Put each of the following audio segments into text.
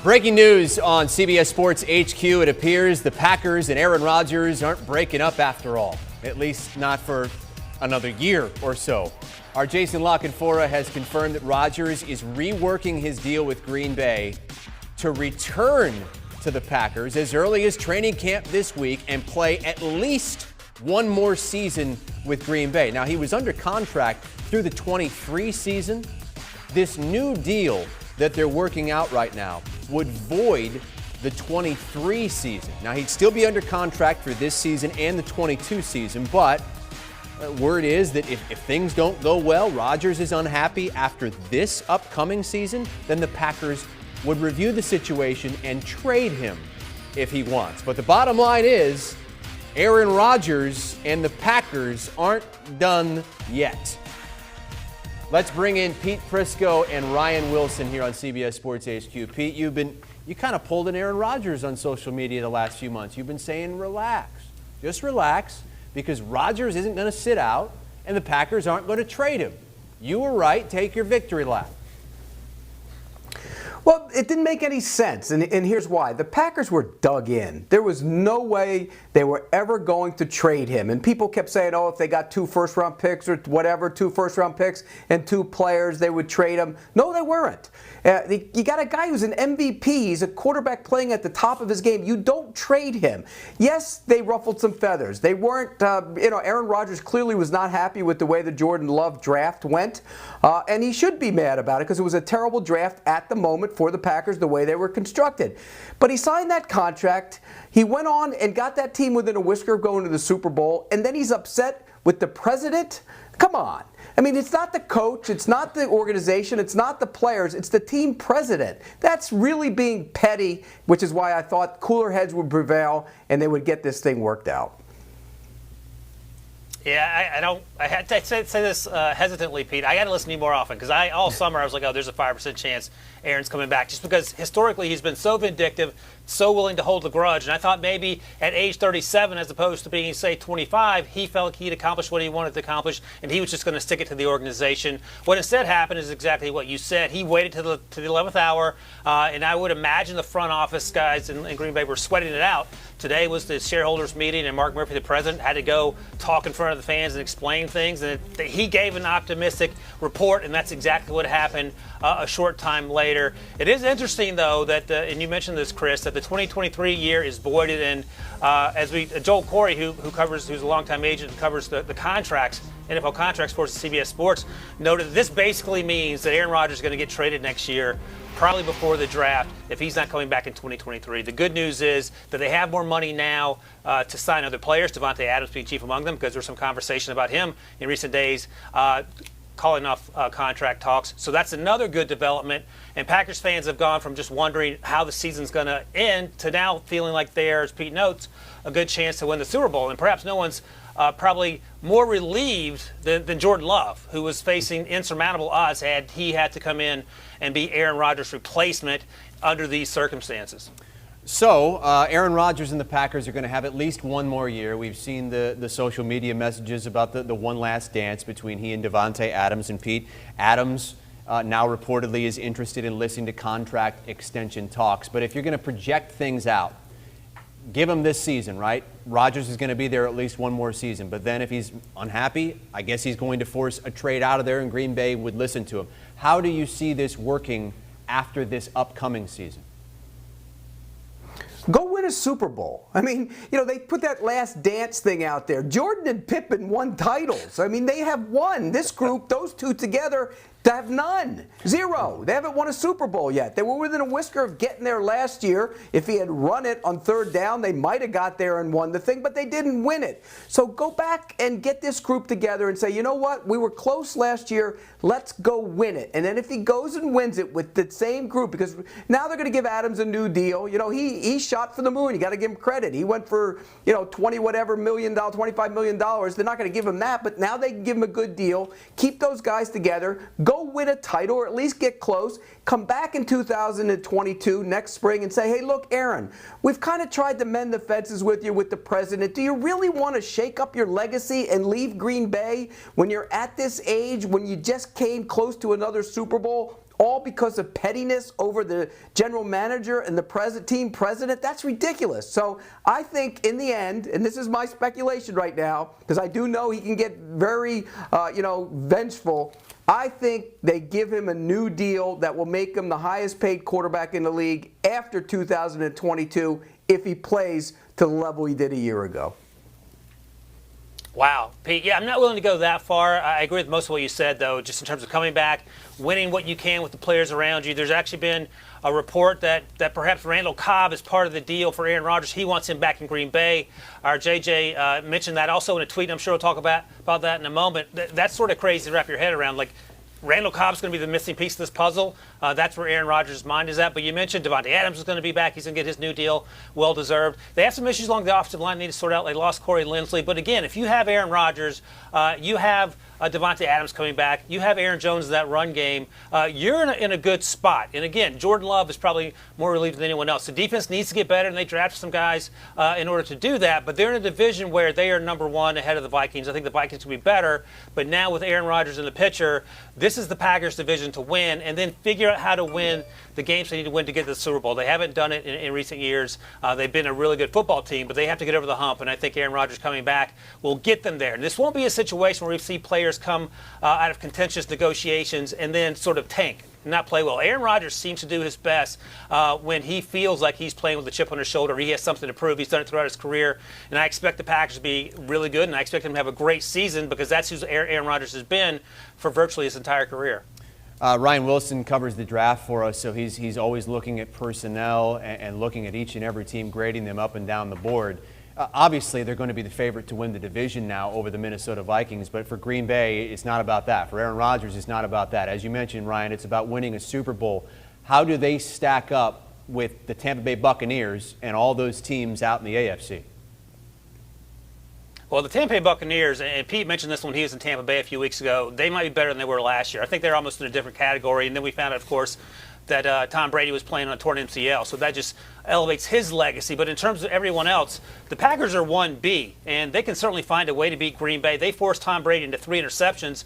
Breaking news on CBS Sports HQ. It appears the Packers and Aaron Rodgers aren't breaking up after all, at least not for another year or so. Our Jason La Canfora has confirmed that Rodgers is reworking his deal with Green Bay to return to the Packers as early as training camp this week and play at least one more season with Green Bay. Now, he was under contract through the 23 season. This new deal that they're working out right now would void the 23 season. Now, he'd still be under contract for this season and the 22 season, but word is that if things don't go well, Rodgers is unhappy after this upcoming season, then the Packers would review the situation and trade him if he wants. But the bottom line is, Aaron Rodgers and the Packers aren't done yet. Let's bring in Pete Prisco and Ryan Wilson here on CBS Sports HQ. Pete, you kind of pulled an Aaron Rodgers on social media the last few months. You've been saying relax, just relax, because Rodgers isn't going to sit out and the Packers aren't going to trade him. You were right. Take your victory lap. Well, it didn't make any sense, and here's why. The Packers were dug in. There was no way they were ever going to trade him. And people kept saying, oh, if they got 2 first-round picks or whatever, 2 first-round picks and 2 players, they would trade him. No, they weren't. You got a guy who's an MVP. He's a quarterback playing at the top of his game. You don't trade him. Yes, they ruffled some feathers. They weren't, Aaron Rodgers clearly was not happy with the way the Jordan Love draft went. And he should be mad about it because it was a terrible draft at the moment for the Packers, the way they were constructed. But he signed that contract. He went on and got that team within a whisker of going to the Super Bowl, and then he's upset with the president? Come on. I mean, it's not the coach, it's not the organization, it's not the players, it's the team president. That's really being petty, which is why I thought cooler heads would prevail and they would get this thing worked out. Yeah, I had to say this hesitantly, Pete. I got to listen to you more often because all summer I was like, oh, there's a 5% chance Aaron's coming back, just because historically he's been so vindictive, so willing to hold the grudge. And I thought maybe at age 37, as opposed to being, say, 25, he felt like he'd accomplished what he wanted to accomplish, and he was just going to stick it to the organization. What instead happened is exactly what you said. He waited to the 11th hour, and I would imagine the front office guys in Green Bay were sweating it out. Today was the shareholders meeting, and Mark Murphy, the president, had to go talk in front of the fans and explain things. And he gave an optimistic report, and that's exactly what happened a short time later. It is interesting, though, that and you mentioned this, Chris, that the 2023 year is voided. And as Joel Corey, who's a longtime agent and covers the contracts, NFL contracts for CBS Sports, noted that this basically means that Aaron Rodgers is going to get traded next year, probably before the draft, if he's not coming back in 2023. The good news is that they have more money now to sign other players, Davante Adams being chief among them, because there's some conversation about him in recent days calling off contract talks. So that's another good development. And Packers fans have gone from just wondering how the season's going to end to now feeling like they're, as Pete notes, a good chance to win the Super Bowl. And perhaps no one's probably more relieved than Jordan Love, who was facing insurmountable odds had he had to come in and be Aaron Rodgers' replacement under these circumstances. So, Aaron Rodgers and the Packers are going to have at least one more year. We've seen the social media messages about the one last dance between he and Davante Adams. And Pete, Adams now reportedly is interested in listening to contract extension talks. But if you're going to project things out, give him this season, right? Rodgers is going to be there at least one more season. But then if he's unhappy, I guess he's going to force a trade out of there, and Green Bay would listen to him. How do you see this working after this upcoming season? Go win a Super Bowl. I mean, they put that last dance thing out there. Jordan and Pippen won titles. I mean, they have won. This group, those two together, have none. 0. They haven't won a Super Bowl yet. They were within a whisker of getting there last year. If he had run it on 3rd down, they might have got there and won the thing, but they didn't win it. So go back and get this group together and say, you know what? We were close last year. Let's go win it. And then if he goes and wins it with the same group, because now they're going to give Adams a new deal. He shot for the moon. You got to give him credit. He went for, $25 million. They're not going to give him that, but now they can give him a good deal. Keep those guys together. Go win a title or at least get close. Come back in 2022 next spring and say, hey, look, Aaron, we've kind of tried to mend the fences with you with the president. Do you really want to shake up your legacy and leave Green Bay when you're at this age, when you just came close to another Super Bowl? all because of pettiness over the general manager and the team president? That's ridiculous. So I think in the end, and this is my speculation right now, because I do know he can get very, vengeful. I think they give him a new deal that will make him the highest paid quarterback in the league after 2022 if he plays to the level he did a year ago. Wow, Pete, yeah, I'm not willing to go that far. I agree with most of what you said, though, just in terms of coming back, winning what you can with the players around you. There's actually been a report that perhaps Randall Cobb is part of the deal for Aaron Rodgers. He wants him back in Green Bay. Our JJ mentioned that also in a tweet. I'm sure we'll talk about that in a moment. That's sort of crazy to wrap your head around. Like, Randall Cobb's going to be the missing piece of this puzzle. That's where Aaron Rodgers' mind is at. But you mentioned Devontae Adams is going to be back. He's going to get his new deal, well-deserved. They have some issues along the offensive line they need to sort out. They lost Corey Linsley. But again, if you have Aaron Rodgers, you have Devontae Adams coming back, you have Aaron Jones in that run game, you're in a good spot. And again, Jordan Love is probably more relieved than anyone else. The defense needs to get better, and they drafted some guys in order to do that. But they're in a division where they are number one ahead of the Vikings. I think the Vikings will be better. But now with Aaron Rodgers in the picture, this is the Packers' division to win, and then figure out how to win the games they need to win to get to the Super Bowl. They haven't done it in recent years. They've been a really good football team, but they have to get over the hump, and I think Aaron Rodgers coming back will get them there. And this won't be a situation where we see players come out of contentious negotiations and then sort of tank and not play well. Aaron Rodgers seems to do his best when he feels like he's playing with a chip on his shoulder. He has something to prove. He's done it throughout his career, and I expect the Packers to be really good, and I expect him to have a great season because that's who Aaron Rodgers has been for virtually his entire career. Ryan Wilson covers the draft for us, so he's always looking at personnel and looking at each and every team, grading them up and down the board. Obviously, they're going to be the favorite to win the division now over the Minnesota Vikings, but for Green Bay, it's not about that. For Aaron Rodgers, it's not about that. As you mentioned, Ryan, it's about winning a Super Bowl. How do they stack up with the Tampa Bay Buccaneers and all those teams out in the AFC? Well, the Tampa Bay Buccaneers, and Pete mentioned this when he was in Tampa Bay a few weeks ago, they might be better than they were last year. I think they're almost in a different category. And then we found out, of course, that Tom Brady was playing on a torn MCL. So that just elevates his legacy. But in terms of everyone else, the Packers are 1B, and they can certainly find a way to beat Green Bay. They forced Tom Brady into 3 interceptions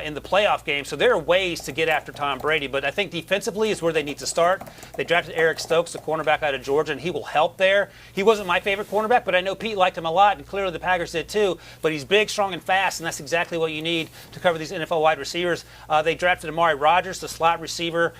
in the playoff game, so there are ways to get after Tom Brady. But I think defensively is where they need to start. They drafted Eric Stokes, the cornerback out of Georgia, and he will help there. He wasn't my favorite cornerback, but I know Pete liked him a lot, and clearly the Packers did too. But he's big, strong, and fast, and that's exactly what you need to cover these NFL wide receivers. They drafted Amari Rodgers, the slot receiver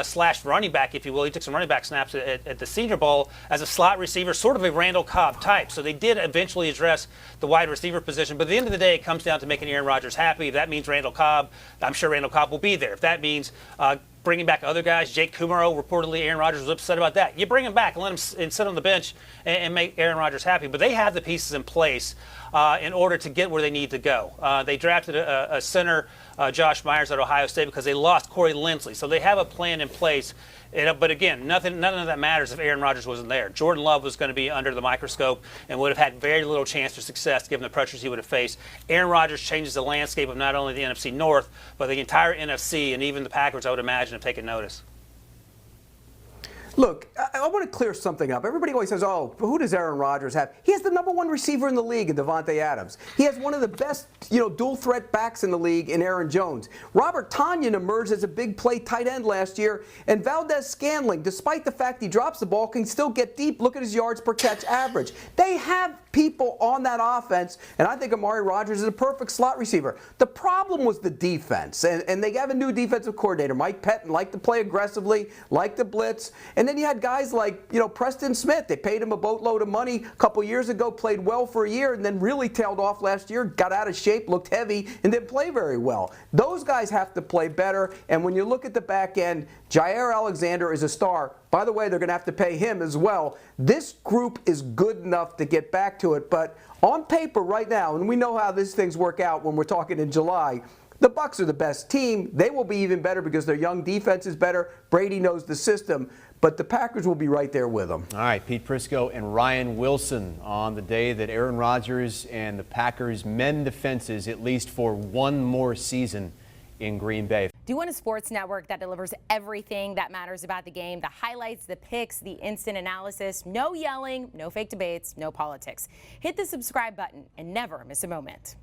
slash running back, if you will. He took some running back snaps at the Senior Bowl as a slot receiver, sort of a Randall Cobb type. So they did eventually address the wide receiver position. But at the end of the day, it comes down to making Aaron Rodgers happy. If that means Randall Cobb, I'm sure Randall Cobb will be there. If that means bringing back other guys, Jake Kumaro, reportedly Aaron Rodgers was upset about that. You bring him back and let him sit on the bench and make Aaron Rodgers happy. But they have the pieces in place in order to get where they need to go. They drafted a center, Josh Myers, at Ohio State because they lost Corey Linsley. So they have a plan in place. But again, none of that matters if Aaron Rodgers wasn't there. Jordan Love was going to be under the microscope and would have had very little chance for success given the pressures he would have faced. Aaron Rodgers changes the landscape of not only the NFC North, but the entire NFC, and even the Packers, I would imagine, have taken notice. Look, I want to clear something up. Everybody always says, oh, who does Aaron Rodgers have? He has the #1 receiver in the league in Devontae Adams. He has one of the best, dual threat backs in the league in Aaron Jones. Robert Tonyan emerged as a big play tight end last year, and Valdez-Scantling, despite the fact he drops the ball, can still get deep. Look at his yards per catch average. They have people on that offense, and I think Amari Rodgers is a perfect slot receiver. The problem was the defense, and they have a new defensive coordinator, Mike Pettin, liked to play aggressively, liked to blitz, and then you had guys like, Preston Smith. They paid him a boatload of money a couple years ago, played well for a year, and then really tailed off last year, got out of shape, looked heavy, and didn't play very well. Those guys have to play better, and when you look at the back end, Jair Alexander is a star. By the way, they're going to have to pay him as well. This group is good enough to get back to it, but on paper right now, and we know how these things work out when we're talking in July, the Bucs are the best team. They will be even better because their young defense is better. Brady knows the system, but the Packers will be right there with them. All right, Pete Prisco and Ryan Wilson on the day that Aaron Rodgers and the Packers mend the fences at least for one more season in Green Bay. Do you want a sports network that delivers everything that matters about the game? The highlights, the picks, the instant analysis, no yelling, no fake debates, no politics. Hit the subscribe button and never miss a moment.